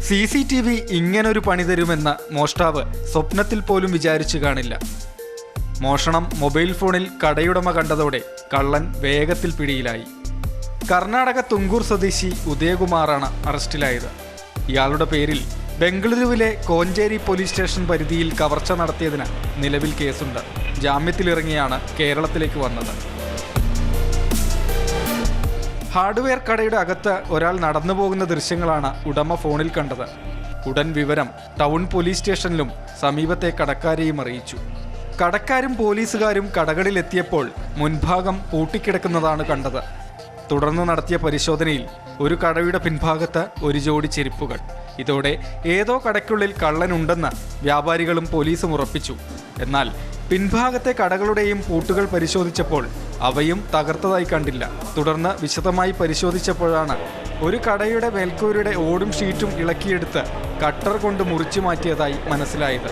CCTV ഇങ്ങനൊരു പണി തരുമെന്ന മോഷ്ടാവ് സ്വപ്നത്തിൽ പോലും വിചാരിച്ചു കാണില്ല. മോഷണം മൊബൈൽ ഫോണിൽ കടയുടമ കണ്ടതോടെ കള്ളൻ വേഗത്തിൽ പിടിയിലായി. കർണാടക തുങ്കൂർ സ്വദേശി ഉദയകുമാറാണ് അറസ്റ്റിലായത്. ഇയാളുടെ പേരിൽ ബംഗളൂരുവിലെ കോഞ്ചേരി പോലീസ് സ്റ്റേഷൻ പരിധിയിൽ കവർച്ച നടത്തിയതിന് നിലവിൽ കേസുണ്ട്. ജാമ്യത്തിലിറങ്ങിയാണ് കേരളത്തിലേക്ക് വന്നത്. ഹാർഡ്വെയർ കടയുടെ അകത്ത് ഒരാൾ നടന്നു പോകുന്ന ദൃശ്യങ്ങളാണ് ഉടമ ഫോണിൽ കണ്ടത്. ഉടൻ വിവരം ടൗൺ പോലീസ് സ്റ്റേഷനിലും സമീപത്തെ കടക്കാരെയും അറിയിച്ചു. കടക്കാരും പോലീസുകാരും കടകളിലെത്തിയപ്പോൾ മുൻഭാഗം പൂട്ടിക്കിടക്കുന്നതാണ് കണ്ടത്. തുടർന്ന് നടത്തിയ പരിശോധനയിൽ ഒരു കടയുടെ പിൻഭാഗത്ത് ഒരു ജോഡി ചെരുപ്പുകൾ. ഇതോടെ ഏതോ കടയ്ക്കുള്ളിൽ കള്ളനുണ്ടെന്ന് വ്യാപാരികളും പോലീസും ഉറപ്പിച്ചു. എന്നാൽ പിൻഭാഗത്തെ കടകളുടെയും പൂട്ടുകൾ പരിശോധിച്ചപ്പോൾ അവയും തകർത്തതായി കണ്ടില്ല. തുടർന്ന് വിശദമായി പരിശോധിച്ചപ്പോഴാണ് ഒരു കടയുടെ മേൽക്കൂരയുടെ ഓടും ഷീറ്റും ഇളക്കിയെടുത്ത് കട്ടർ കൊണ്ട് മുറിച്ചു മാറ്റിയതായി മനസ്സിലായത്.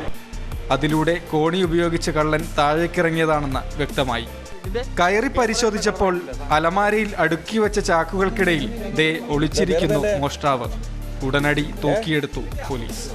അതിലൂടെ കോണി ഉപയോഗിച്ച് കള്ളൻ താഴേക്കിറങ്ങിയതാണെന്ന് വ്യക്തമായി. കയറി പരിശോധിച്ചപ്പോൾ അലമാരയിൽ അടുക്കി വെച്ച ചാക്കുകൾക്കിടയിൽ ദേ ഒളിച്ചിരിക്കുന്നു മോഷ്ടാവ്. ഉടനടി തൂക്കിയെടുത്തു പോലീസ്.